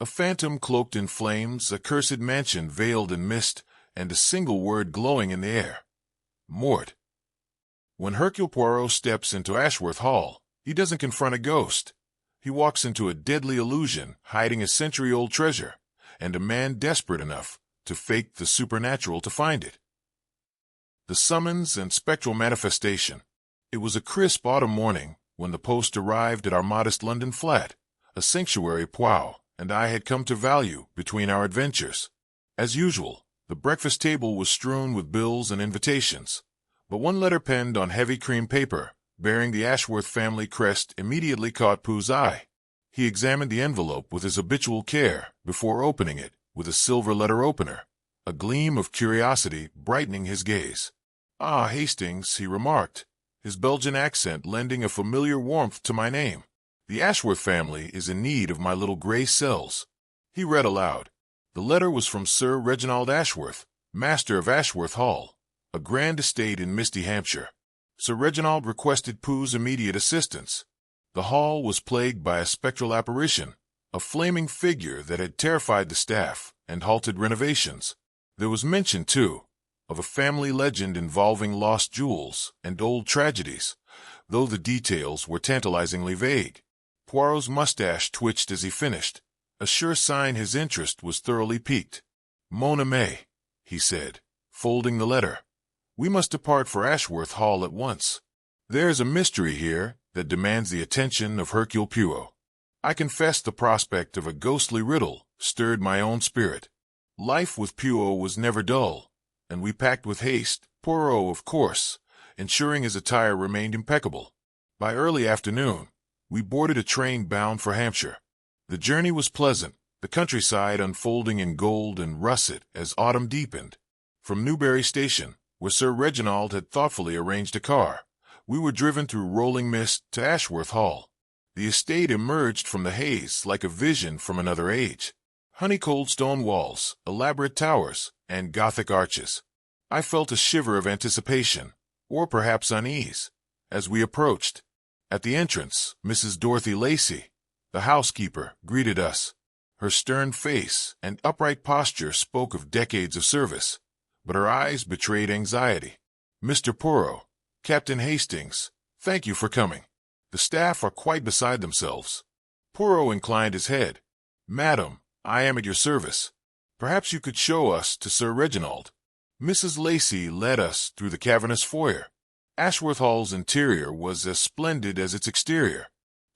A phantom cloaked in flames, a cursed mansion veiled in mist, and a single word glowing in the air. Mort. When Hercule Poirot steps into Ashworth Hall, he doesn't confront a ghost. He walks into a deadly illusion, hiding a century-old treasure, and a man desperate enough to fake the supernatural to find it. The summons and spectral manifestation. It was a crisp autumn morning when the post arrived at our modest London flat, a sanctuary Poirot and I had come to value between our adventures. As usual, the breakfast table was strewn with bills and invitations, but one letter penned on heavy cream paper, bearing the Ashworth family crest, immediately caught Pooh's eye. He examined the envelope with his habitual care before opening it with a silver letter opener, a gleam of curiosity brightening his gaze. "Ah, Hastings," he remarked, his Belgian accent lending a familiar warmth to my name. "The Ashworth family is in need of my little gray cells." He read aloud. The letter was from Sir Reginald Ashworth, master of Ashworth Hall, a grand estate in misty Hampshire. Sir Reginald requested Pooh's immediate assistance. The hall was plagued by a spectral apparition, a flaming figure that had terrified the staff and halted renovations. There was mention, too, of a family legend involving lost jewels and old tragedies, though the details were tantalizingly vague. Poirot's mustache twitched as he finished, a sure sign his interest was thoroughly piqued. "Mon ami," he said, folding the letter, "we must depart for Ashworth Hall at once. There is a mystery here that demands the attention of Hercule Poirot." I confess the prospect of a ghostly riddle stirred my own spirit. Life with Poirot was never dull, and we packed with haste, Poirot of course, ensuring his attire remained impeccable. By early afternoon, we boarded a train bound for Hampshire. The journey was pleasant, the countryside unfolding in gold and russet as autumn deepened. From Newbury Station, where Sir Reginald had thoughtfully arranged a car, we were driven through rolling mist to Ashworth Hall. The estate emerged from the haze like a vision from another age. Honeycombed stone walls, elaborate towers, and Gothic arches. I felt a shiver of anticipation, or perhaps unease, as we approached. At the entrance, Mrs. Dorothy Lacey, the housekeeper, greeted us. Her stern face and upright posture spoke of decades of service, but her eyes betrayed anxiety. "Mr. Poirot, Captain Hastings, thank you for coming. The staff are quite beside themselves." Poirot inclined his head. "Madam, I am at your service. Perhaps you could show us to Sir Reginald." Mrs. Lacey led us through the cavernous foyer. Ashworth Hall's interior was as splendid as its exterior.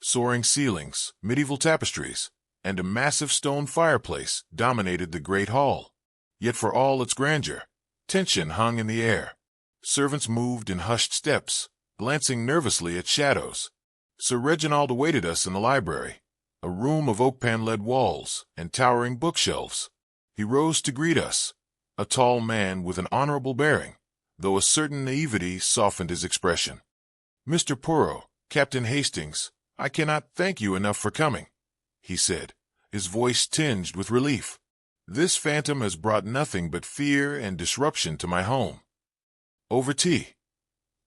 Soaring ceilings, medieval tapestries, and a massive stone fireplace dominated the great hall. Yet for all its grandeur, tension hung in the air. Servants moved in hushed steps, glancing nervously at shadows. Sir Reginald awaited us in the library, a room of oak-paneled walls and towering bookshelves. He rose to greet us, a tall man with an honorable bearing, though a certain naivety softened his expression. "Mr. Poirot, Captain Hastings, I cannot thank you enough for coming," he said, his voice tinged with relief. "This phantom has brought nothing but fear and disruption to my home." "Over tea."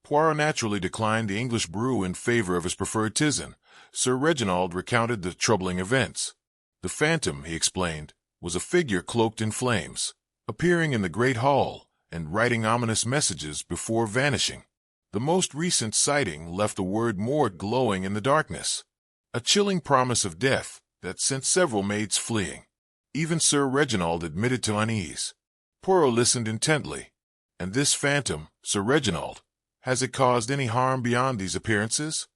Poirot naturally declined the English brew in favor of his preferred tisane. Sir Reginald recounted the troubling events. The phantom, he explained, was a figure cloaked in flames, appearing in the great hall and writing ominous messages before vanishing. The most recent sighting left the word Mort glowing in the darkness, a chilling promise of death that sent several maids fleeing. Even Sir Reginald admitted to unease. Poirot listened intently. "And this phantom, Sir Reginald, has it caused any harm beyond these appearances?"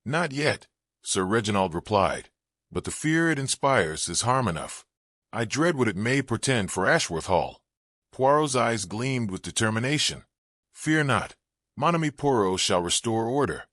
"Not yet," Sir Reginald replied, "but the fear it inspires is harm enough. I dread what it may portend for Ashworth Hall." Poirot's eyes gleamed with determination. "Fear not. Mon ami Poirot shall restore order."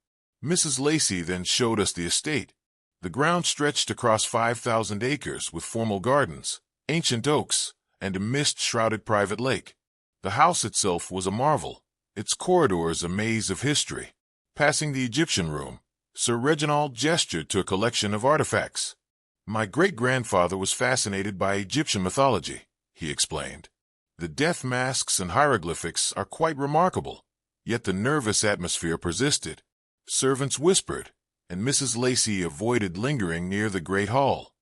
Mrs. Lacey then showed us the estate. The ground stretched across 5,000 acres with formal gardens, ancient oaks, and a mist-shrouded private lake. The house itself was a marvel, its corridors a maze of history. Passing the Egyptian room, Sir Reginald gestured to a collection of artifacts. "My great-grandfather was fascinated by Egyptian mythology," he explained. "The death masks and hieroglyphics are quite remarkable, yet the nervous atmosphere persisted. Servants whispered, and Mrs. Lacey avoided lingering near the great hall.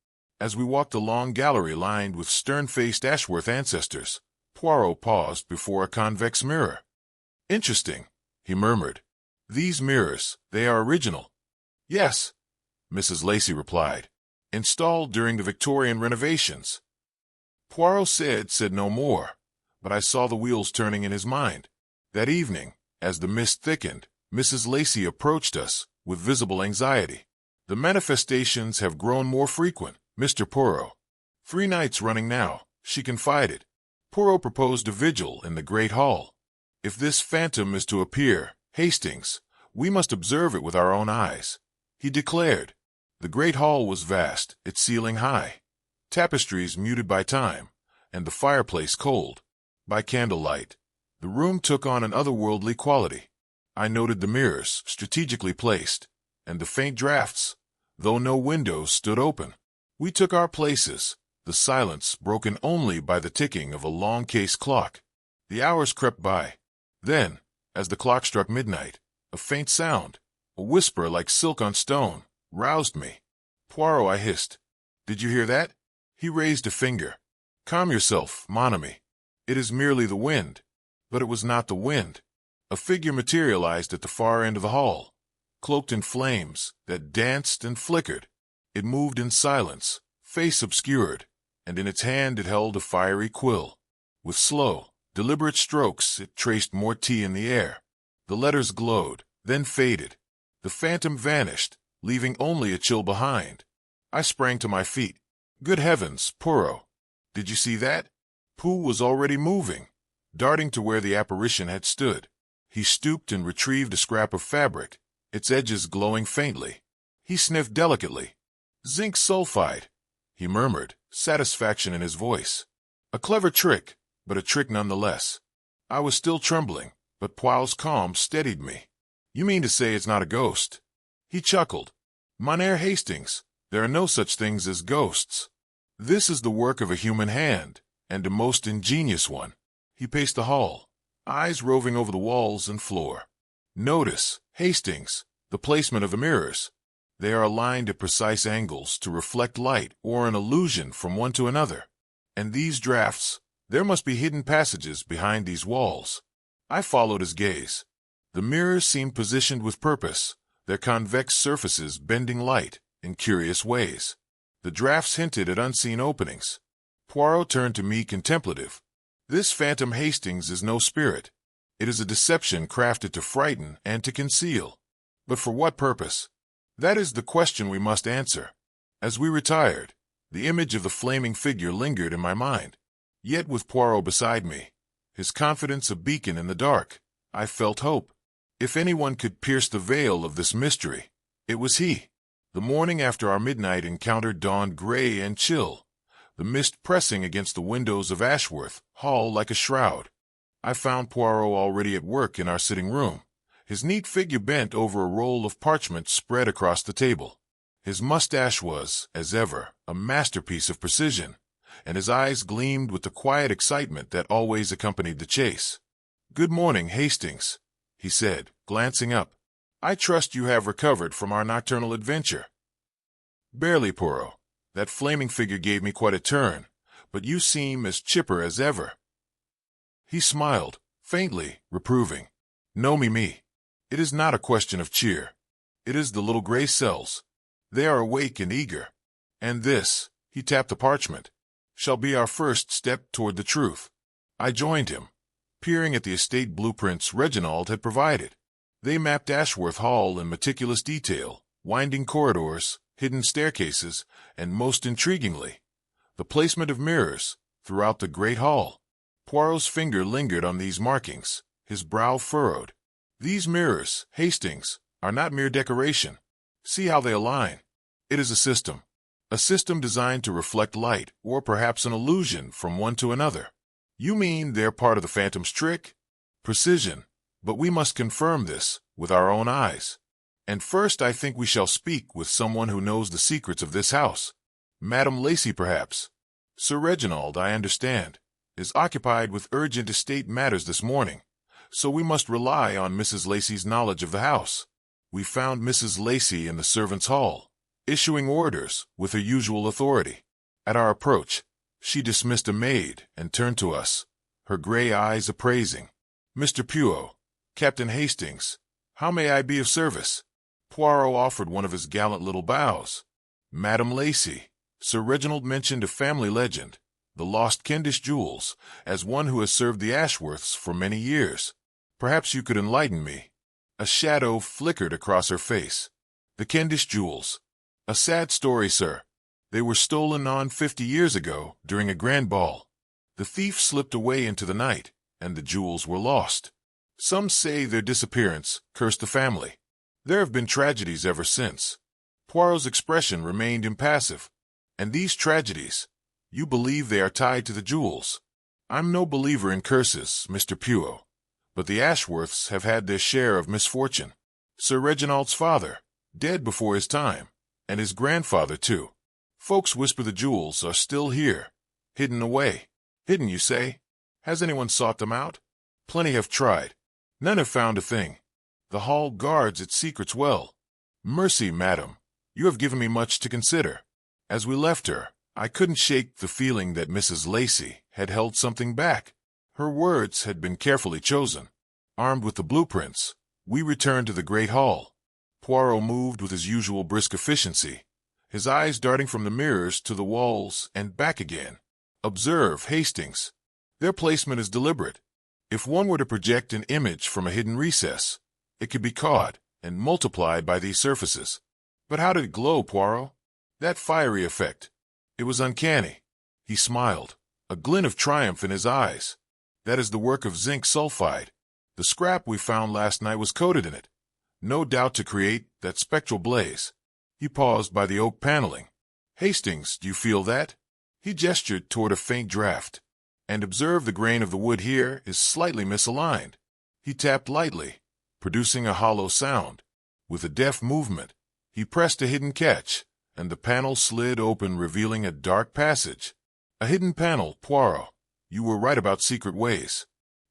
As we walked a long gallery lined with stern-faced Ashworth ancestors, Poirot paused before a convex mirror. "Interesting," he murmured. "These mirrors, they are original." "Yes," Mrs. Lacey replied. "Installed during the Victorian renovations." Poirot said no more, but I saw the wheels turning in his mind. That evening, as the mist thickened, Mrs. Lacey approached us with visible anxiety. "The manifestations have grown more frequent, Mr. Poirot. 3 nights running now," she confided. "Poirot proposed a vigil in the great hall. If this phantom is to appear, Hastings, we must observe it with our own eyes," he declared. The great hall was vast, its ceiling high, tapestries muted by time, and the fireplace cold. By candlelight, the room took on an otherworldly quality. I noted the mirrors, strategically placed, and the faint drafts, though no windows stood open. We took our places, the silence broken only by the ticking of a long case clock. The hours crept by. Then, as the clock struck midnight, a faint sound, a whisper like silk on stone, roused me. "Poirot," I hissed. "Did you hear that?" He raised a finger. "Calm yourself, mon ami. It is merely the wind." But it was not the wind. A figure materialized at the far end of the hall, cloaked in flames that danced and flickered. It moved in silence, face obscured, and in its hand it held a fiery quill. With slow, deliberate strokes it traced more tea in the air. The letters glowed, then faded. The phantom vanished, leaving only a chill behind. I sprang to my feet. "Good heavens, Poirot! Did you see that?" Pooh was already moving, darting to where the apparition had stood. He stooped and retrieved a scrap of fabric, its edges glowing faintly. He sniffed delicately. "Zinc sulfide," he murmured, satisfaction in his voice. "A clever trick, but a trick nonetheless." I was still trembling, but Poirot's calm steadied me. "You mean to say it's not a ghost?" He chuckled. "Mynheer Hastings, there are no such things as ghosts. This is the work of a human hand, and a most ingenious one." He paced the hall, eyes roving over the walls and floor. "Notice, Hastings, the placement of the mirrors. They are aligned at precise angles to reflect light or an illusion from one to another. And these drafts, there must be hidden passages behind these walls." I followed his gaze. The mirrors seemed positioned with purpose, their convex surfaces bending light in curious ways. The drafts hinted at unseen openings. Poirot turned to me contemplative. "This phantom Hastings is no spirit. It is a deception crafted to frighten and to conceal. But for what purpose? That is the question we must answer." As we retired, the image of the flaming figure lingered in my mind. Yet with Poirot beside me, his confidence a beacon in the dark, I felt hope. If anyone could pierce the veil of this mystery, it was he. The morning after our midnight encounter dawned gray and chill, the mist pressing against the windows of Ashworth Hall like a shroud. I found Poirot already at work in our sitting room, his neat figure bent over a roll of parchment spread across the table. His mustache was, as ever, a masterpiece of precision, and his eyes gleamed with the quiet excitement that always accompanied the chase. "Good morning, Hastings," he said, glancing up. "I trust you have recovered from our nocturnal adventure." "Barely, Poirot. That flaming figure gave me quite a turn, but you seem as chipper as ever." He smiled, faintly, reproving. "No, me. It is not a question of cheer. It is the little gray cells. They are awake and eager. And this," he tapped the parchment, "shall be our first step toward the truth." I joined him, peering at the estate blueprints Reginald had provided. They mapped Ashworth Hall in meticulous detail, winding corridors, hidden staircases, and most intriguingly, the placement of mirrors throughout the great hall. Poirot's finger lingered on these markings, his brow furrowed. "These mirrors, Hastings, are not mere decoration. See how they align. It is a system designed to reflect light or perhaps an illusion from one to another." "You mean they're part of the phantom's trick?" "Precision, but we must confirm this with our own eyes. And first I think we shall speak with someone who knows the secrets of this house. Madame Lacey, perhaps. Sir Reginald, I understand, is occupied with urgent estate matters this morning, so we must rely on Mrs. Lacey's knowledge of the house." We found Mrs. Lacey in the servants' hall, issuing orders with her usual authority. At our approach, she dismissed a maid and turned to us, her gray eyes appraising. "Mr. Poirot, Captain Hastings, how may I be of service?" Poirot offered one of his gallant little bows. "Madame Lacy," Sir Reginald mentioned a family legend, the lost Cavendish jewels, as one who has served the Ashworths for many years. "Perhaps you could enlighten me." A shadow flickered across her face. "The Cavendish jewels. A sad story, sir. They were stolen on 50 years ago during a grand ball. The thief slipped away into the night, and the jewels were lost. Some say their disappearance cursed the family. There have been tragedies ever since." Poirot's expression remained impassive. "And these tragedies, you believe they are tied to the jewels?" "I'm no believer in curses, Mr. Poirot, but the Ashworths have had their share of misfortune. Sir Reginald's father, dead before his time, and his grandfather, too. Folks whisper the jewels are still here, hidden away." "Hidden, you say? Has anyone sought them out?" "Plenty have tried. None have found a thing. The hall guards its secrets well." "Mercy, madam, you have given me much to consider." As we left her, I couldn't shake the feeling that Mrs. Lacy had held something back. Her words had been carefully chosen. Armed with the blueprints, we returned to the great hall. Poirot moved with his usual brisk efficiency, his eyes darting from the mirrors to the walls and back again. "Observe, Hastings. Their placement is deliberate. If one were to project an image from a hidden recess, it could be caught and multiplied by these surfaces." "But how did it glow, Poirot? That fiery effect. It was uncanny." He smiled, a glint of triumph in his eyes. "That is the work of zinc sulfide. The scrap we found last night was coated in it, no doubt to create that spectral blaze." He paused by the oak paneling. "Hastings, do you feel that?" He gestured toward a faint draft. "And observe the grain of the wood here is slightly misaligned." He tapped lightly, producing a hollow sound. With a deft movement, he pressed a hidden catch, and the panel slid open, revealing a dark passage. "A hidden panel, Poirot. You were right about secret ways.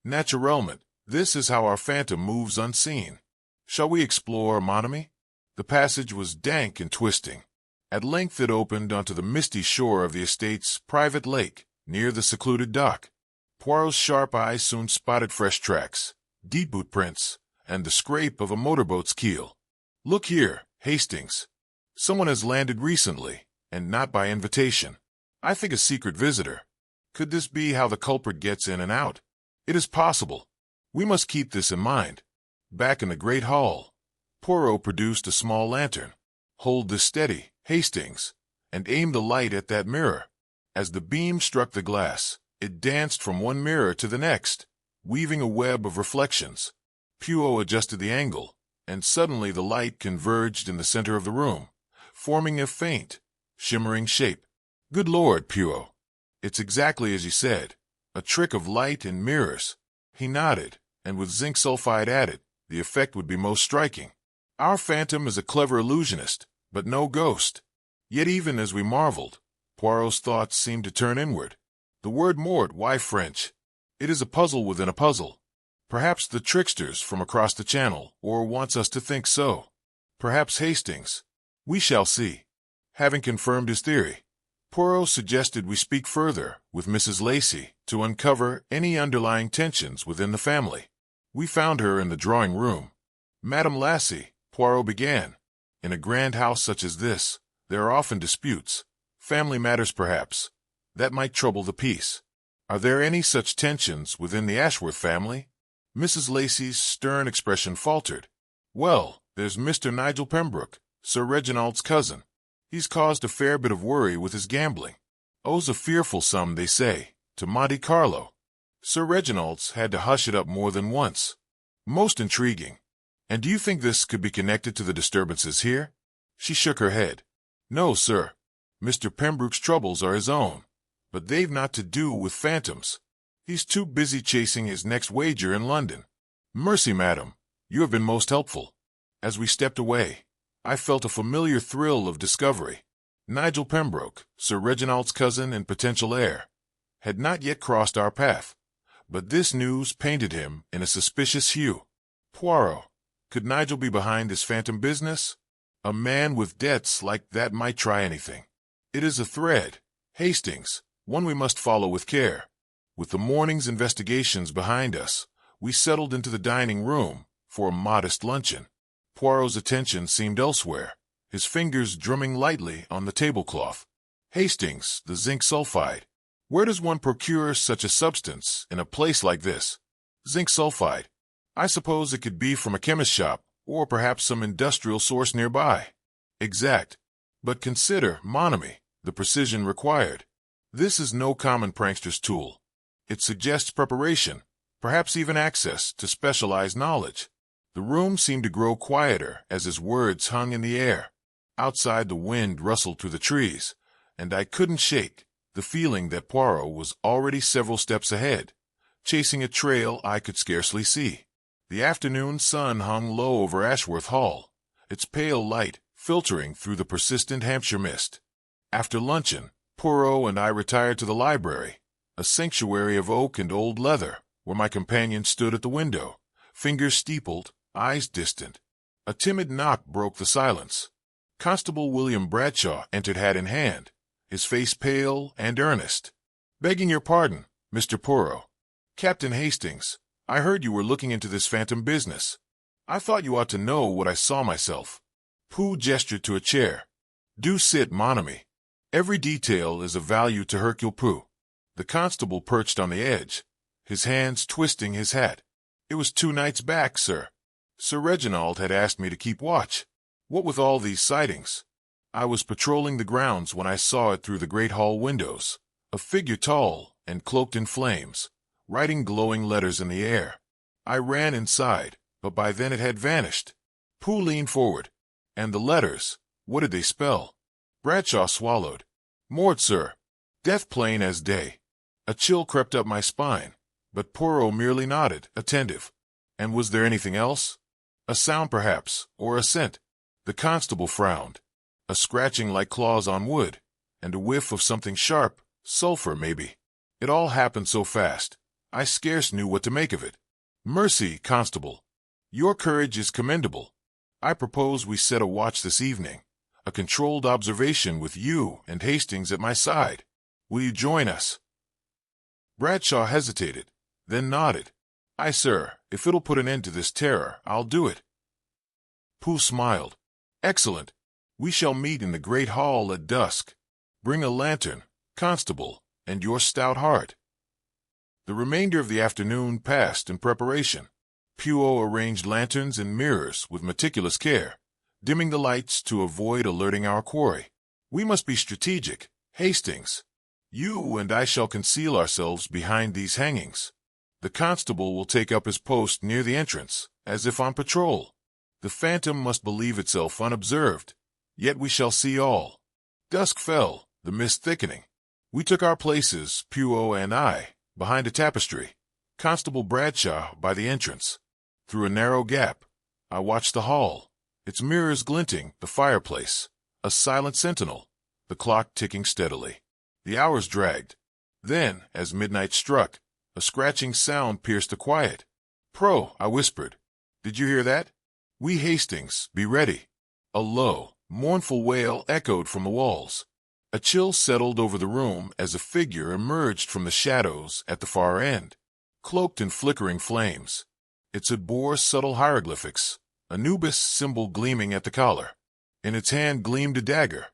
Naturellement, this is how our phantom moves unseen. Shall we explore, mon ami?" The passage was dank and twisting. At length it opened onto the misty shore of the estate's private lake, near the secluded dock. Poirot's sharp eyes soon spotted fresh tracks, deep boot prints, and the scrape of a motorboat's keel. "Look here, Hastings. Someone has landed recently, and not by invitation. I think a secret visitor. Could this be how the culprit gets in and out? It is possible. We must keep this in mind." Back in the great hall, Poirot produced a small lantern. "Hold this steady, Hastings, and aim the light at that mirror." As the beam struck the glass, it danced from one mirror to the next, weaving a web of reflections. Poirot adjusted the angle, and suddenly the light converged in the center of the room, forming a faint, shimmering shape. "Good Lord, Poirot, it's exactly as you said, a trick of light and mirrors." He nodded, and with zinc sulfide added, the effect would be most striking. "Our phantom is a clever illusionist, but no ghost." Yet even as we marveled, Poirot's thoughts seemed to turn inward. "The word mort, why French? It is a puzzle within a puzzle. Perhaps the trickster's from across the channel, or wants us to think so. Perhaps Hastings. We shall see." Having confirmed his theory, Poirot suggested we speak further with Mrs. Lacy to uncover any underlying tensions within the family. We found her in the drawing room. "Madame Lacy," Poirot began, "in a grand house such as this, there are often disputes, family matters perhaps, that might trouble the peace. Are there any such tensions within the Ashworth family?" Mrs. Lacy's stern expression faltered. "Well, there's Mr. Nigel Pembroke, Sir Reginald's cousin. He's caused a fair bit of worry with his gambling. Owes a fearful sum, they say, to Monte Carlo. Sir Reginald's had to hush it up more than once. Most intriguing. And do you think this could be connected to the disturbances here?" She shook her head. "No, sir. Mr. Pembroke's troubles are his own, but they've not to do with phantoms. He's too busy chasing his next wager in London." "Mercy, madam, you have been most helpful." As we stepped away, I felt a familiar thrill of discovery. Nigel Pembroke, Sir Reginald's cousin and potential heir, had not yet crossed our path, but this news painted him in a suspicious hue. Poirot, could Nigel be behind this phantom business? A man with debts like that might try anything. "It is a thread," Hastings, one we must follow with care. With the morning's investigations behind us, we settled into the dining room for a modest luncheon. Poirot's attention seemed elsewhere, his fingers drumming lightly on the tablecloth. Hastings, the zinc sulfide. Where does one procure such a substance in a place like this? Zinc sulfide. I suppose it could be from a chemist shop, or perhaps some industrial source nearby. Exact. But consider, mon ami, the precision required. This is no common prankster's tool. It suggests preparation, perhaps even access to specialized knowledge. The room seemed to grow quieter as his words hung in the air. Outside, the wind rustled through the trees, and I couldn't shake the feeling that Poirot was already several steps ahead, chasing a trail I could scarcely see. The afternoon sun hung low over Ashworth Hall, its pale light filtering through the persistent Hampshire mist. After luncheon, Poirot and I retired to the library, a sanctuary of oak and old leather, where my companion stood at the window, fingers steepled, eyes distant. A timid knock broke the silence. Constable William Bradshaw entered hat in hand, his face pale and earnest. "Begging your pardon, Mr. Poirot. Captain Hastings, I heard you were looking into this phantom business. I thought you ought to know what I saw myself." Pooh gestured to a chair. "Do sit, mon ami. Every detail is of value to Hercule Poirot." The constable perched on the edge, his hands twisting his hat. "It was 2 nights back, sir. Sir Reginald had asked me to keep watch. What with all these sightings? I was patrolling the grounds when I saw it through the great hall windows, a figure tall and cloaked in flames, writing glowing letters in the air. I ran inside, but by then it had vanished." Pooh leaned forward. "And the letters, what did they spell?" Bradshaw swallowed. "Mort, sir. Death plain as day." A chill crept up my spine, but Poirot merely nodded, attentive. "And was there anything else? A sound, perhaps, or a scent?" The constable frowned. "A scratching like claws on wood, and a whiff of something sharp, sulphur maybe. It all happened so fast, I scarce knew what to make of it." "Mercy, constable. Your courage is commendable. I propose we set a watch this evening, a controlled observation with you and Hastings at my side. Will you join us?" Bradshaw hesitated, then nodded. "Aye, sir, if it'll put an end to this terror, I'll do it." Pooh smiled. "Excellent. We shall meet in the great hall at dusk. Bring a lantern, constable, and your stout heart." The remainder of the afternoon passed in preparation. Poirot arranged lanterns and mirrors with meticulous care, dimming the lights to avoid alerting our quarry. "We must be strategic, Hastings. You and I shall conceal ourselves behind these hangings. The constable will take up his post near the entrance, as if on patrol. The phantom must believe itself unobserved, yet we shall see all." Dusk fell, the mist thickening. We took our places, Poirot and I, behind a tapestry, Constable Bradshaw by the entrance. Through a narrow gap, I watched the hall, its mirrors glinting, the fireplace, a silent sentinel, the clock ticking steadily. The hours dragged. Then, as midnight struck, a scratching sound pierced the quiet. "Pro," I whispered. "Did you hear that? We Hastings, be ready." A low, mournful wail echoed from the walls. A chill settled over the room as a figure emerged from the shadows at the far end, cloaked in flickering flames. It bore subtle hieroglyphics, Anubis symbol gleaming at the collar. In its hand gleamed a dagger,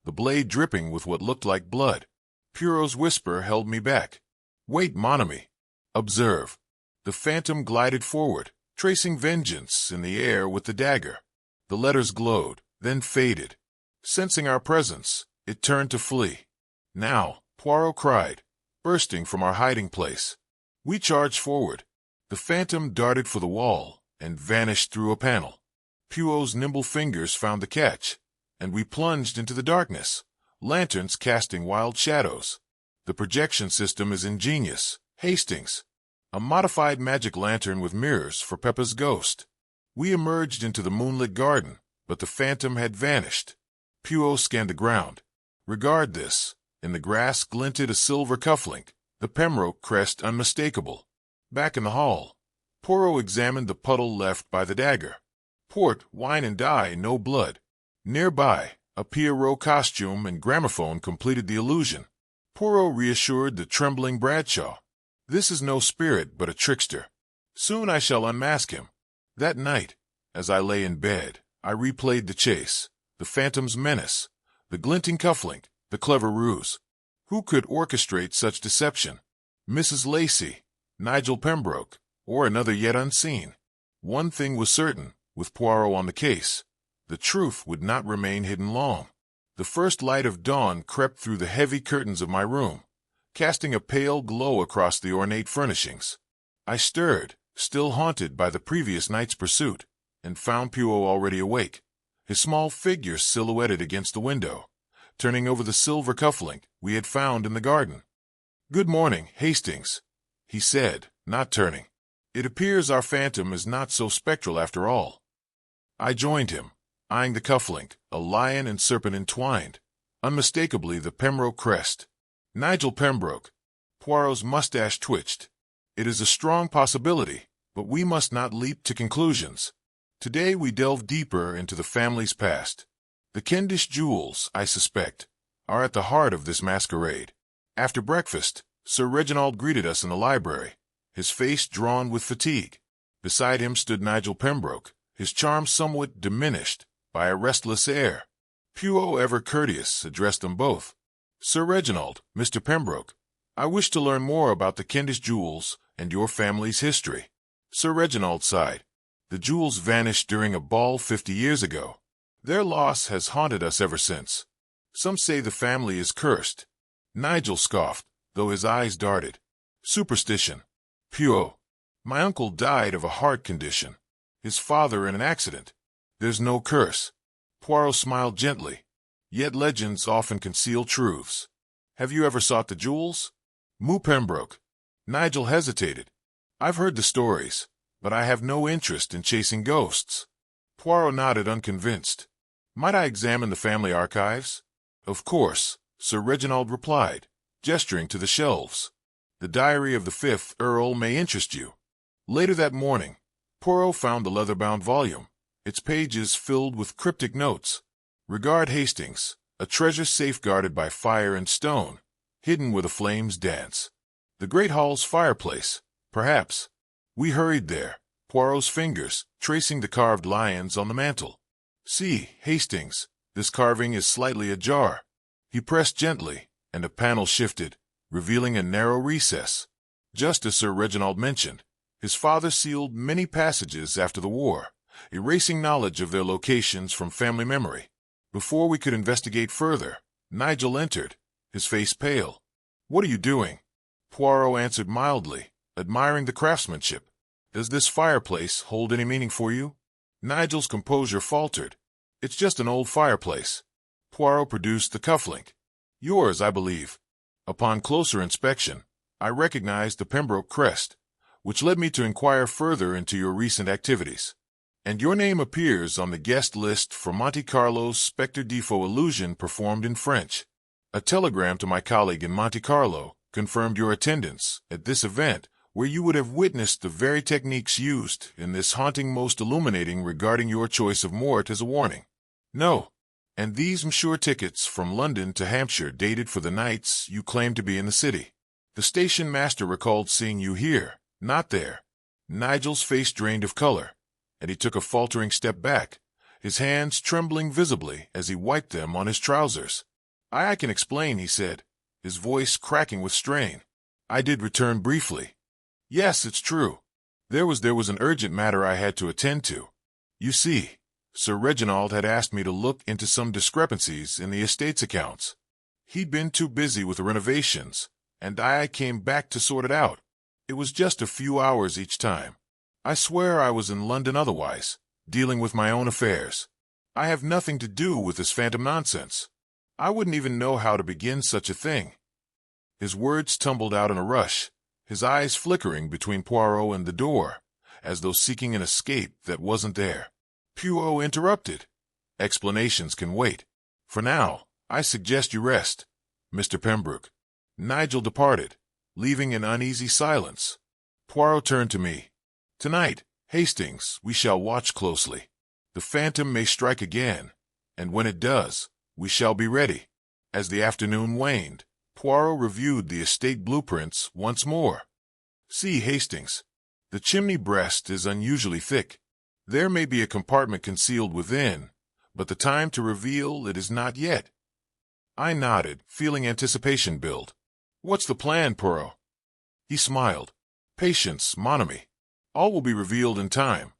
the blade dripping with what looked like blood. Poirot's whisper held me back. "Wait, mon ami. Observe." The phantom glided forward, tracing vengeance in the air with the dagger. The letters glowed, then faded. Sensing our presence, it turned to flee. "Now," Poirot cried, bursting from our hiding place. We charged forward. The phantom darted for the wall and vanished through a panel. Poirot's nimble fingers found the catch, and we plunged into the darkness, lanterns casting wild shadows. The projection system is ingenious, Hastings. A modified magic lantern with mirrors for Peppa's ghost. We emerged into the moonlit garden, but the phantom had vanished. Poirot scanned the ground. "Regard this." In the grass glinted a silver cufflink, the Pembroke crest unmistakable. Back in the hall, Poirot examined the puddle left by the dagger. Port, wine, and dye, no blood. Nearby, a Poirot costume and gramophone completed the illusion. Poirot reassured the trembling Bradshaw. "This is no spirit, but a trickster. Soon I shall unmask him." That night, as I lay in bed, I replayed the chase, the phantom's menace, the glinting cufflink, the clever ruse. Who could orchestrate such deception? Mrs. Lacey, Nigel Pembroke, or another yet unseen? One thing was certain, with Poirot on the case, the truth would not remain hidden long. The first light of dawn crept through the heavy curtains of my room, casting a pale glow across the ornate furnishings. I stirred, still haunted by the previous night's pursuit, and found Poirot already awake, his small figure silhouetted against the window, turning over the silver cufflink we had found in the garden. "Good morning, Hastings," he said, not turning. "It appears our phantom is not so spectral after all." I joined him, eyeing the cufflink, a lion and serpent entwined, unmistakably the Pembroke crest. Nigel Pembroke. Poirot's mustache twitched. "It is a strong possibility, but we must not leap to conclusions. Today we delve deeper into the family's past. The Cavendish jewels, I suspect, are at the heart of this masquerade." After breakfast, Sir Reginald greeted us in the library, his face drawn with fatigue. Beside him stood Nigel Pembroke, his charm somewhat diminished by a restless air. Poirot, ever courteous, addressed them both. "Sir Reginald, Mr. Pembroke, I wish to learn more about the Cavendish jewels and your family's history." Sir Reginald sighed. "The jewels vanished during a ball 50 years ago. Their loss has haunted us ever since. Some say the family is cursed." Nigel scoffed, though his eyes darted. "Superstition. Poirot, my uncle died of a heart condition. His father in an accident. There's no curse." Poirot smiled gently. "Yet legends often conceal truths. Have you ever sought the jewels?" "Moo Pembroke." Nigel hesitated. "I've heard the stories, but I have no interest in chasing ghosts." Poirot nodded, unconvinced. "Might I examine the family archives?" "Of course," Sir Reginald replied, gesturing to the shelves. "The diary of the 5th Earl may interest you." Later that morning, Poirot found the leather-bound volume, its pages filled with cryptic notes. "Regard Hastings, a treasure safeguarded by fire and stone, hidden where the flames dance. The great hall's fireplace, perhaps." We hurried there, Poirot's fingers tracing the carved lions on the mantel. "See, Hastings, this carving is slightly ajar." He pressed gently, and a panel shifted, revealing a narrow recess. Just as Sir Reginald mentioned, his father sealed many passages after the war, erasing knowledge of their locations from family memory. Before we could investigate further, Nigel entered, his face pale. "What are you doing?" Poirot answered mildly, admiring the craftsmanship. "Does this fireplace hold any meaning for you?" Nigel's composure faltered. "It's just an old fireplace." Poirot produced the cufflink. "Yours, I believe." Upon closer inspection, I recognized the Pembroke crest, which led me to inquire further into your recent activities. "And your name appears on the guest list for Monte Carlo's Spectre Defoe illusion performed in French. A telegram to my colleague in Monte Carlo confirmed your attendance at this event, where you would have witnessed the very techniques used in this haunting most illuminating regarding your choice of Mort as a warning. No. And these sure tickets from London to Hampshire dated for the nights you claim to be in the city. The station master recalled seeing you here, not there." Nigel's face drained of color, and he took a faltering step back, his hands trembling visibly as he wiped them on his trousers. I can explain," he said, his voice cracking with strain. "I did return briefly. Yes, it's true. There was an urgent matter I had to attend to. You see, Sir Reginald had asked me to look into some discrepancies in the estate's accounts. He'd been too busy with the renovations, and I came back to sort it out. It was just a few hours each time. I swear I was in London otherwise, dealing with my own affairs. I have nothing to do with this phantom nonsense. I wouldn't even know how to begin such a thing." His words tumbled out in a rush, his eyes flickering between Poirot and the door, as though seeking an escape that wasn't there. Poirot interrupted. "Explanations can wait. For now, I suggest you rest, Mr. Pembroke." Nigel departed, leaving an uneasy silence. Poirot turned to me. "Tonight, Hastings, we shall watch closely. The phantom may strike again, and when it does, we shall be ready." As the afternoon waned, Poirot reviewed the estate blueprints once more. See, Hastings. The chimney breast is unusually thick. There may be a compartment concealed within, but the time to reveal it is not yet. I nodded, feeling anticipation build. What's the plan, Poirot? He smiled. Patience, mon ami. All will be revealed in time.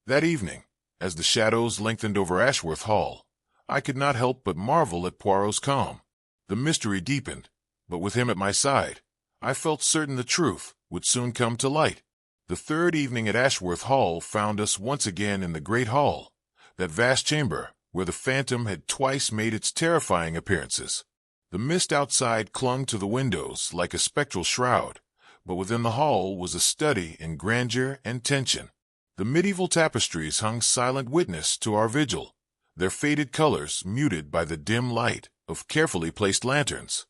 That evening, as the shadows lengthened over Ashworth Hall, I could not help but marvel at Poirot's calm. The mystery deepened, but with him at my side, I felt certain the truth would soon come to light. The third evening at Ashworth Hall found us once again in the great hall, that vast chamber where the phantom had twice made its terrifying appearances. The mist outside clung to the windows like a spectral shroud, but within the hall was a study in grandeur and tension. The medieval tapestries hung silent witness to our vigil, their faded colors muted by the dim light of carefully placed lanterns.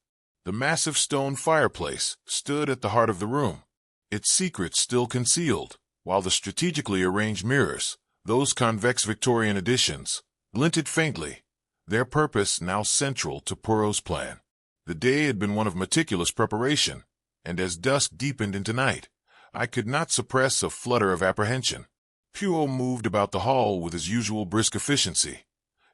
The massive stone fireplace stood at the heart of the room, its secrets still concealed, while the strategically arranged mirrors, those convex Victorian editions, glinted faintly, their purpose now central to Poirot's plan. The day had been one of meticulous preparation, and as dusk deepened into night, I could not suppress a flutter of apprehension. Poirot moved about the hall with his usual brisk efficiency,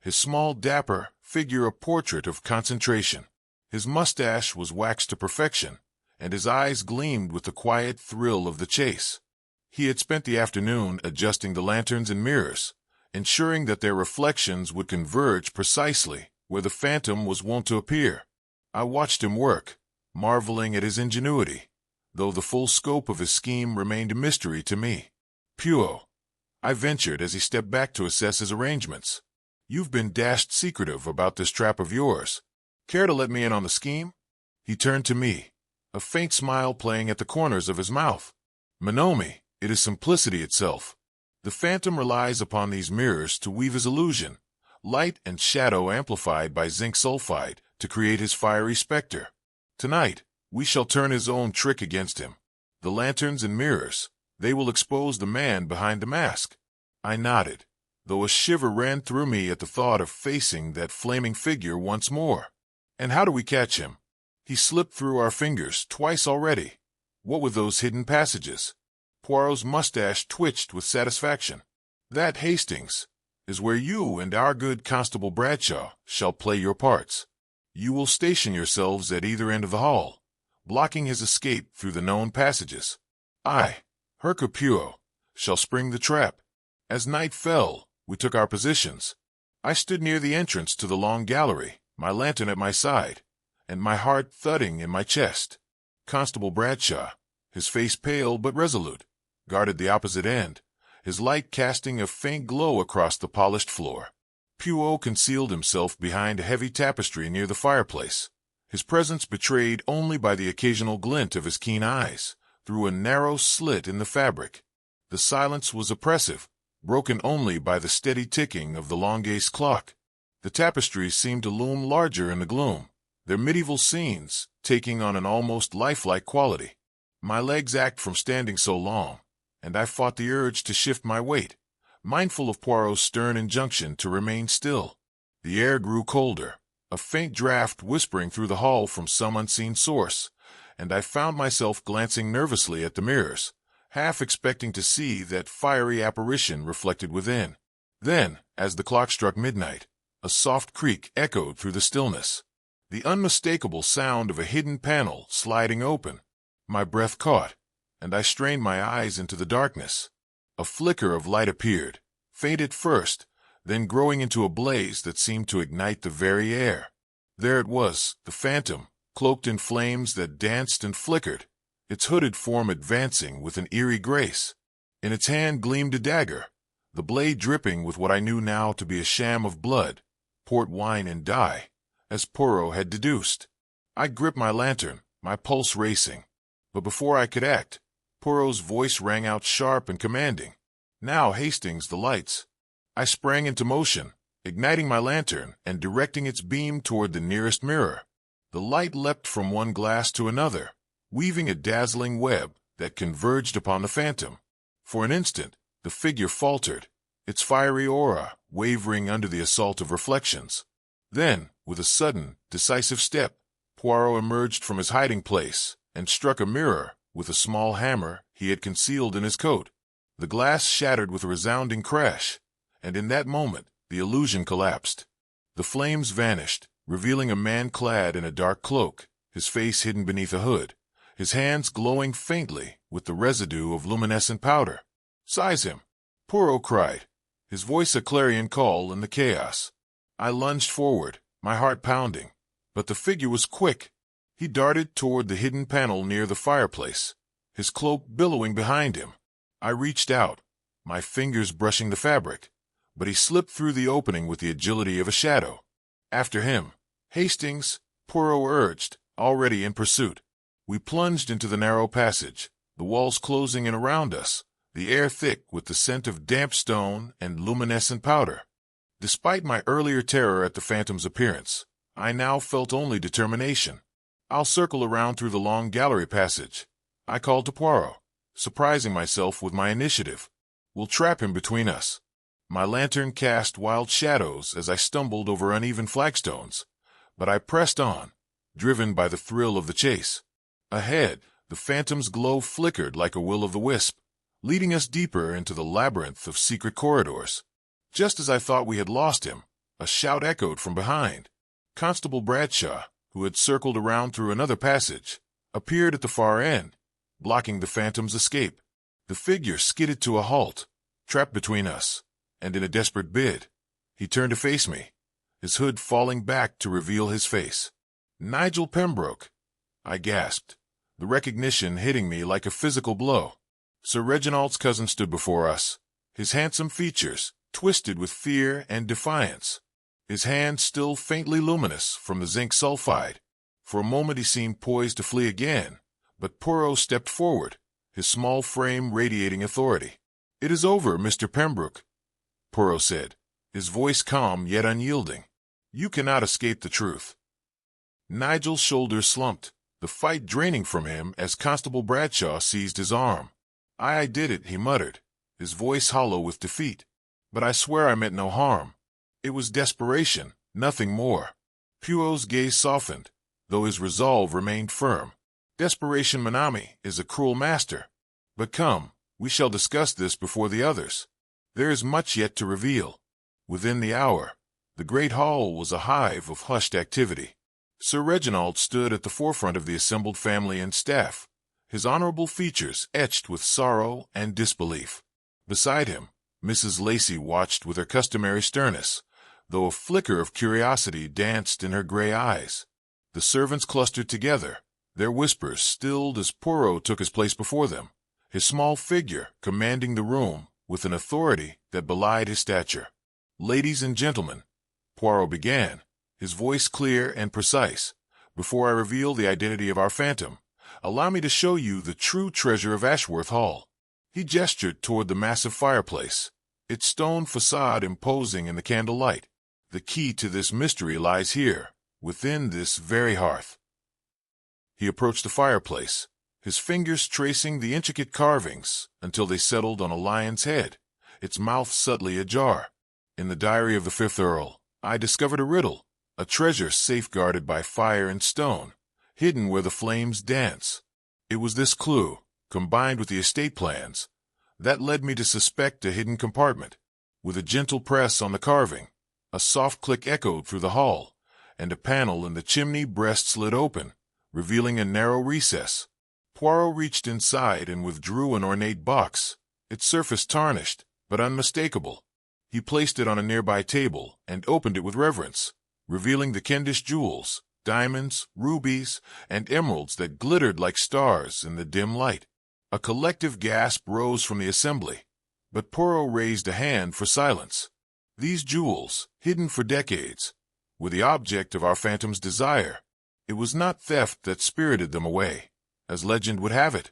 his small, dapper figure a portrait of concentration. His mustache was waxed to perfection, and his eyes gleamed with the quiet thrill of the chase. He had spent the afternoon adjusting the lanterns and mirrors, ensuring that their reflections would converge precisely where the phantom was wont to appear. I watched him work, marveling at his ingenuity, though the full scope of his scheme remained a mystery to me. Poirot, I ventured as he stepped back to assess his arrangements. You've been dashed secretive about this trap of yours. Care to let me in on the scheme? He turned to me, a faint smile playing at the corners of his mouth. Manomi, it is simplicity itself. The phantom relies upon these mirrors to weave his illusion, light and shadow amplified by zinc sulfide to create his fiery specter. Tonight, we shall turn his own trick against him. The lanterns and mirrors, they will expose the man behind the mask. I nodded, though a shiver ran through me at the thought of facing that flaming figure once more. And how do we catch him? He slipped through our fingers twice already. What were those hidden passages? Poirot's mustache twitched with satisfaction. That, Hastings, is where you and our good Constable Bradshaw shall play your parts. You will station yourselves at either end of the hall, blocking his escape through the known passages. I, Hercule Poirot, shall spring the trap. As night fell, we took our positions. I stood near the entrance to the long gallery, my lantern at my side, and my heart thudding in my chest. Constable Bradshaw, his face pale but resolute, guarded the opposite end, his light casting a faint glow across the polished floor. Poirot concealed himself behind a heavy tapestry near the fireplace, his presence betrayed only by the occasional glint of his keen eyes through a narrow slit in the fabric. The silence was oppressive, broken only by the steady ticking of the Longueuil clock. The tapestries seemed to loom larger in the gloom, their medieval scenes taking on an almost lifelike quality. My legs ached from standing so long, and I fought the urge to shift my weight, mindful of Poirot's stern injunction to remain still. The air grew colder, a faint draught whispering through the hall from some unseen source, and I found myself glancing nervously at the mirrors, half expecting to see that fiery apparition reflected within. Then, as the clock struck midnight, a soft creak echoed through the stillness, the unmistakable sound of a hidden panel sliding open. My breath caught, and I strained my eyes into the darkness. A flicker of light appeared, faint at first, then growing into a blaze that seemed to ignite the very air. There it was, the phantom, cloaked in flames that danced and flickered, its hooded form advancing with an eerie grace. In its hand gleamed a dagger, the blade dripping with what I knew now to be a sham of blood, port wine and dye, as Poirot had deduced. I gripped my lantern, my pulse racing. But before I could act, Poirot's voice rang out sharp and commanding. Now, Hastings, the lights. I sprang into motion, igniting my lantern and directing its beam toward the nearest mirror. The light leapt from one glass to another, weaving a dazzling web that converged upon the phantom. For an instant, the figure faltered, its fiery aura wavering under the assault of reflections. Then, with a sudden, decisive step, Poirot emerged from his hiding place and struck a mirror with a small hammer he had concealed in his coat. The glass shattered with a resounding crash, and in that moment the illusion collapsed. The flames vanished, revealing a man clad in a dark cloak, his face hidden beneath a hood, his hands glowing faintly with the residue of luminescent powder. "Seize him!" Poirot cried, his voice a clarion call in the chaos. I lunged forward, my heart pounding, but the figure was quick. He darted toward the hidden panel near the fireplace, his cloak billowing behind him. I reached out, my fingers brushing the fabric, but he slipped through the opening with the agility of a shadow. "After him, Hastings," Poirot urged, already in pursuit. We plunged into the narrow passage, the walls closing in around us, the air thick with the scent of damp stone and luminescent powder. Despite my earlier terror at the phantom's appearance, I now felt only determination. "I'll circle around through the long gallery passage," I called to Poirot, surprising myself with my initiative. "We'll trap him between us." My lantern cast wild shadows as I stumbled over uneven flagstones, but I pressed on, driven by the thrill of the chase. Ahead, the phantom's glow flickered like a will-o'-the-wisp, leading us deeper into the labyrinth of secret corridors. Just as I thought we had lost him, a shout echoed from behind. Constable Bradshaw, who had circled around through another passage, appeared at the far end, blocking the phantom's escape. The figure skidded to a halt, trapped between us, and in a desperate bid, he turned to face me, his hood falling back to reveal his face. "Nigel Pembroke," I gasped, the recognition hitting me like a physical blow. Sir Reginald's cousin stood before us, his handsome features twisted with fear and defiance, his hands still faintly luminous from the zinc sulfide. For a moment he seemed poised to flee again, but Poirot stepped forward, his small frame radiating authority. "It is over, Mr. Pembroke," Poirot said, his voice calm yet unyielding. "You cannot escape the truth." Nigel's shoulders slumped, the fight draining from him as Constable Bradshaw seized his arm. I did it," he muttered, his voice hollow with defeat. "But I swear I meant no harm. It was desperation, nothing more." Poirot's gaze softened, though his resolve remained firm. "Desperation, mon ami, is a cruel master. But come, we shall discuss this before the others. There is much yet to reveal." Within the hour, the great hall was a hive of hushed activity. Sir Reginald stood at the forefront of the assembled family and staff, his honorable features etched with sorrow and disbelief. Beside him, Mrs. Lacey watched with her customary sternness, though a flicker of curiosity danced in her gray eyes. The servants clustered together, their whispers stilled as Poirot took his place before them, his small figure commanding the room with an authority that belied his stature. "Ladies and gentlemen," Poirot began, his voice clear and precise, "before I reveal the identity of our phantom, allow me to show you the true treasure of Ashworth Hall." He gestured toward the massive fireplace, its stone facade imposing in the candlelight. "The key to this mystery lies here, within this very hearth." He approached the fireplace, his fingers tracing the intricate carvings until they settled on a lion's head, its mouth subtly ajar. In the diary of the 5th Earl, I discovered a riddle, a treasure safeguarded by fire and stone, hidden where the flames dance. It was this clue, combined with the estate plans, that led me to suspect a hidden compartment. With a gentle press on the carving, a soft click echoed through the hall, and a panel in the chimney breast slid open, revealing a narrow recess. Poirot reached inside and withdrew an ornate box, its surface tarnished, but unmistakable. He placed it on a nearby table and opened it with reverence, revealing the Cavendish jewels, diamonds, rubies, and emeralds that glittered like stars in the dim light. A collective gasp rose from the assembly, but Poirot raised a hand for silence. These jewels, hidden for decades, were the object of our phantom's desire. It was not theft that spirited them away, as legend would have it,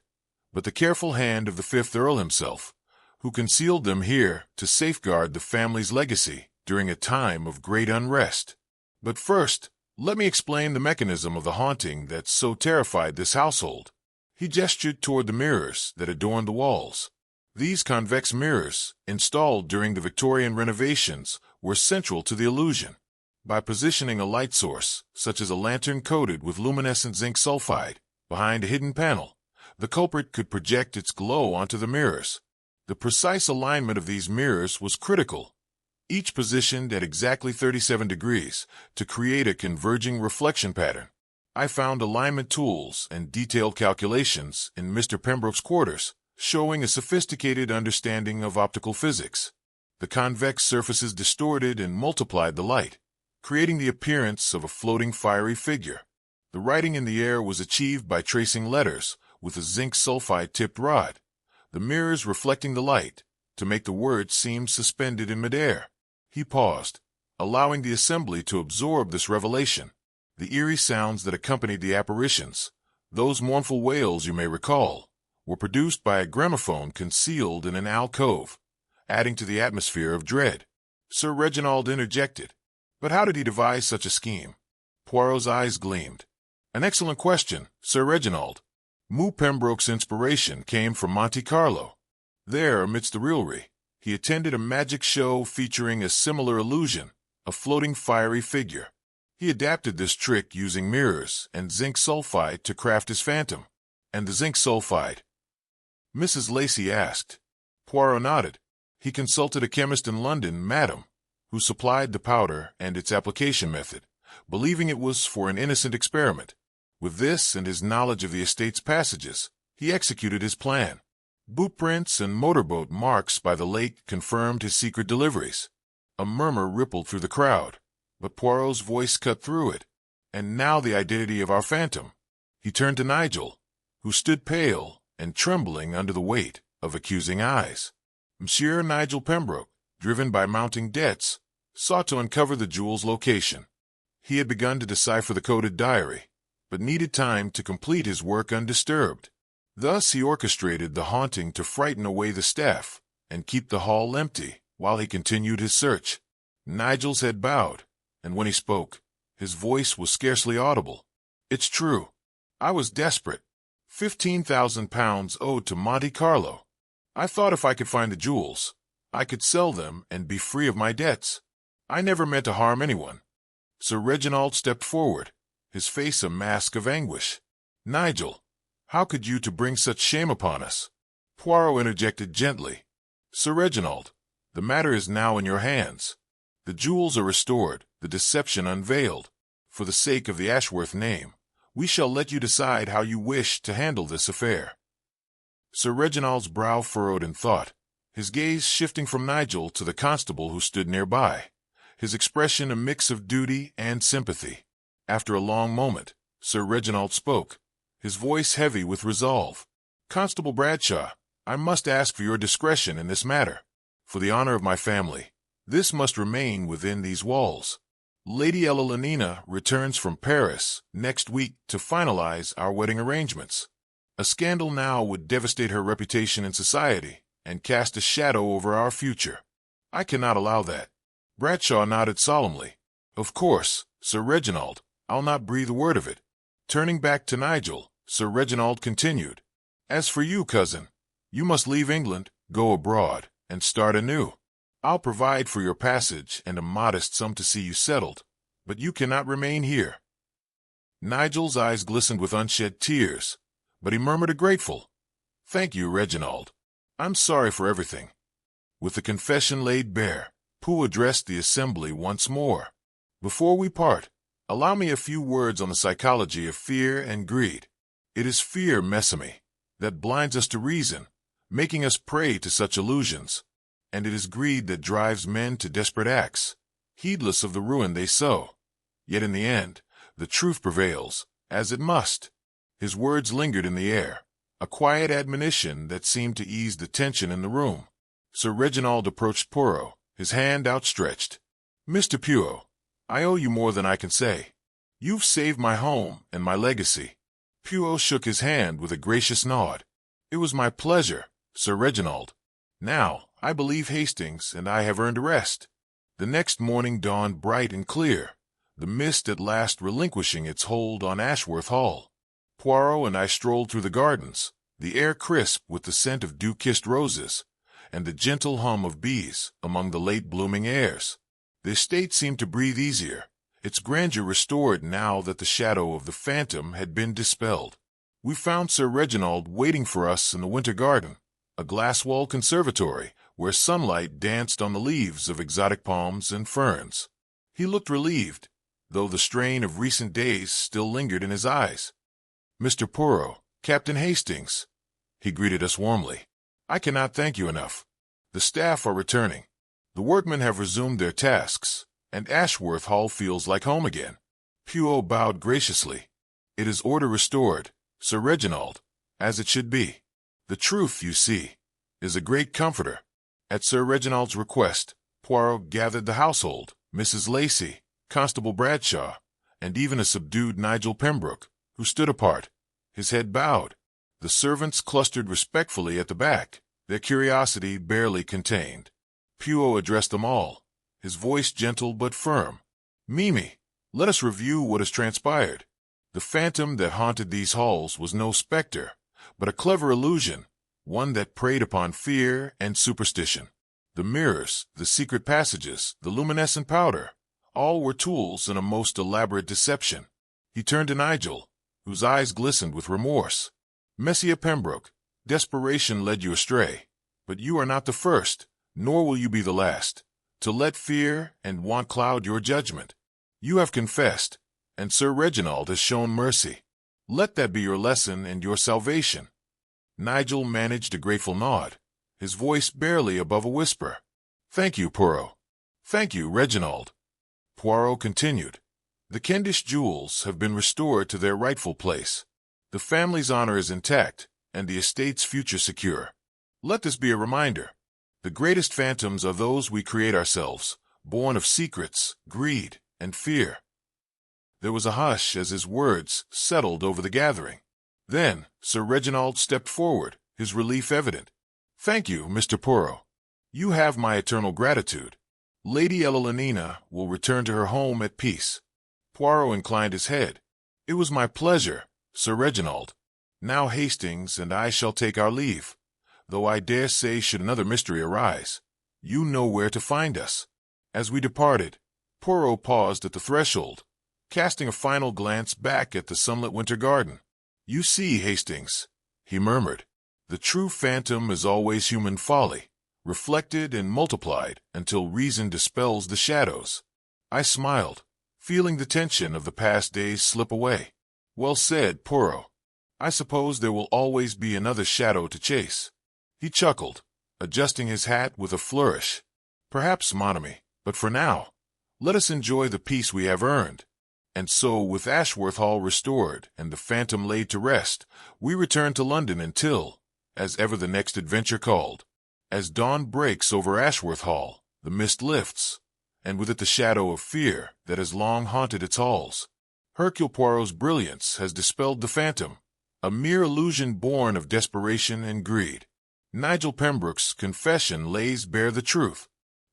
but the careful hand of the 5th Earl himself, who concealed them here to safeguard the family's legacy during a time of great unrest. But first, let me explain the mechanism of the haunting that so terrified this household. He gestured toward the mirrors that adorned the walls. These convex mirrors, installed during the Victorian renovations, were central to the illusion. By positioning a light source, such as a lantern coated with luminescent zinc sulfide, behind a hidden panel, the culprit could project its glow onto the mirrors. The precise alignment of these mirrors was critical, each positioned at exactly 37 degrees to create a converging reflection pattern. I found alignment tools and detailed calculations in Mr. Pembroke's quarters, showing a sophisticated understanding of optical physics. The convex surfaces distorted and multiplied the light, creating the appearance of a floating fiery figure. The writing in the air was achieved by tracing letters with a zinc sulfide-tipped rod, the mirrors reflecting the light to make the words seem suspended in midair. He paused, allowing the assembly to absorb this revelation. The eerie sounds that accompanied the apparitions, those mournful wails you may recall, were produced by a gramophone concealed in an alcove, adding to the atmosphere of dread. Sir Reginald interjected. But how did he devise such a scheme? Poirot's eyes gleamed. An excellent question, Sir Reginald. Moo Pembroke's inspiration came from Monte Carlo. There, amidst the revelry, he attended a magic show featuring a similar illusion, a floating fiery figure. He adapted this trick using mirrors and zinc sulfide to craft his phantom. And the zinc sulfide? Mrs. Lacey asked. Poirot nodded. He consulted a chemist in London, madam, who supplied the powder and its application method, believing it was for an innocent experiment. With this and his knowledge of the estate's passages, he executed his plan. Bootprints and motorboat marks by the lake confirmed his secret deliveries. A murmur rippled through the crowd, but Poirot's voice cut through it. And now the identity of our phantom. He turned to Nigel, who stood pale and trembling under the weight of accusing eyes. Monsieur Nigel Pembroke, driven by mounting debts, sought to uncover the jewel's location. He had begun to decipher the coded diary, but needed time to complete his work undisturbed. Thus he orchestrated the haunting to frighten away the staff and keep the hall empty while he continued his search. Nigel's head bowed, and when he spoke, his voice was scarcely audible. It's true. I was desperate. £15,000 owed to Monte Carlo. I thought if I could find the jewels, I could sell them and be free of my debts. I never meant to harm anyone. Sir Reginald stepped forward, his face a mask of anguish. Nigel, how could you to bring such shame upon us? Poirot interjected gently. Sir Reginald, the matter is now in your hands. The jewels are restored, the deception unveiled. For the sake of the Ashworth name, we shall let you decide how you wish to handle this affair. Sir Reginald's brow furrowed in thought, his gaze shifting from Nigel to the constable who stood nearby, his expression a mix of duty and sympathy. After a long moment, Sir Reginald spoke, his voice heavy with resolve. Constable Bradshaw, I must ask for your discretion in this matter. For the honor of my family, this must remain within these walls. Lady Ellalinina returns from Paris next week to finalize our wedding arrangements. A scandal now would devastate her reputation in society and cast a shadow over our future. I cannot allow that. Bradshaw nodded solemnly. Of course, Sir Reginald, I'll not breathe a word of it. Turning back to Nigel, Sir Reginald continued. As for you, cousin, you must leave England, go abroad, and start anew. I'll provide for your passage and a modest sum to see you settled, but you cannot remain here. Nigel's eyes glistened with unshed tears, but he murmured a grateful, Thank you, Reginald. I'm sorry for everything. With the confession laid bare, Pooh addressed the assembly once more. Before we part, allow me a few words on the psychology of fear and greed. It is fear, Messamy, that blinds us to reason, making us prey to such illusions. And it is greed that drives men to desperate acts, heedless of the ruin they sow. Yet in the end, the truth prevails, as it must. His words lingered in the air, a quiet admonition that seemed to ease the tension in the room. Sir Reginald approached Poirot, his hand outstretched. Mr. Poirot, I owe you more than I can say. You've saved my home and my legacy. Poirot shook his hand with a gracious nod. It was my pleasure, Sir Reginald. Now, I believe Hastings and I have earned a rest. The next morning dawned bright and clear, the mist at last relinquishing its hold on Ashworth Hall. Poirot and I strolled through the gardens, the air crisp with the scent of dew-kissed roses, and the gentle hum of bees among the late-blooming airs. The estate seemed to breathe easier, its grandeur restored now that the shadow of the phantom had been dispelled. We found Sir Reginald waiting for us in the winter garden, a glass-walled conservatory where sunlight danced on the leaves of exotic palms and ferns. He looked relieved, though the strain of recent days still lingered in his eyes. "Mr. Poirot, Captain Hastings," he greeted us warmly. "I cannot thank you enough. The staff are returning. The workmen have resumed their tasks, and Ashworth Hall feels like home again." Poirot bowed graciously. "It is order restored, Sir Reginald, as it should be. The truth, you see, is a great comforter." At Sir Reginald's request, Poirot gathered the household, Mrs. Lacey, Constable Bradshaw, and even a subdued Nigel Pembroke, who stood apart, his head bowed. The servants clustered respectfully at the back, their curiosity barely contained. Poirot addressed them all, his voice gentle but firm. "Mimi, let us review what has transpired. The phantom that haunted these halls was no specter, but a clever illusion, one that preyed upon fear and superstition. The mirrors, the secret passages, the luminescent powder, all were tools in a most elaborate deception." He turned to Nigel, whose eyes glistened with remorse. "Messieurs Pembroke, desperation led you astray, but you are not the first, nor will you be the last, to let fear and want cloud your judgment. You have confessed, and Sir Reginald has shown mercy. Let that be your lesson and your salvation." Nigel managed a grateful nod, his voice barely above a whisper. "Thank you, Poirot. Thank you, Reginald." Poirot continued. "The Cavendish jewels have been restored to their rightful place. The family's honor is intact, and the estate's future secure. Let this be a reminder. The greatest phantoms are those we create ourselves, born of secrets, greed, and fear." There was a hush as his words settled over the gathering. Then Sir Reginald stepped forward, his relief evident. "Thank you, Mr. Poirot. You have my eternal gratitude. Lady Evelina will return to her home at peace." Poirot inclined his head. "It was my pleasure, Sir Reginald. Now Hastings and I shall take our leave, though I dare say should another mystery arise, you know where to find us." As we departed, Poirot paused at the threshold, casting a final glance back at the sunlit winter garden. "You see, Hastings," he murmured, "the true phantom is always human folly, reflected and multiplied until reason dispels the shadows." I smiled, feeling the tension of the past days slip away. "Well said, Poirot. I suppose there will always be another shadow to chase." He chuckled, adjusting his hat with a flourish. "Perhaps, mon ami, but for now, let us enjoy the peace we have earned." And so, with Ashworth Hall restored and the phantom laid to rest, we returned to London until, as ever the next adventure called. As dawn breaks over Ashworth Hall, the mist lifts, and with it the shadow of fear that has long haunted its halls. Hercule Poirot's brilliance has dispelled the phantom, a mere illusion born of desperation and greed. Nigel Pembroke's confession lays bare the truth.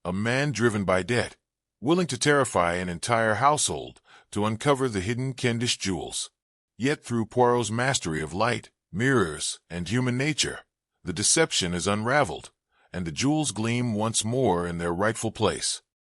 A man driven by debt, willing to terrify an entire household to uncover the hidden Cavendish jewels. Yet through Poirot's mastery of light, mirrors, and human nature, the deception is unraveled, and the jewels gleam once more in their rightful place.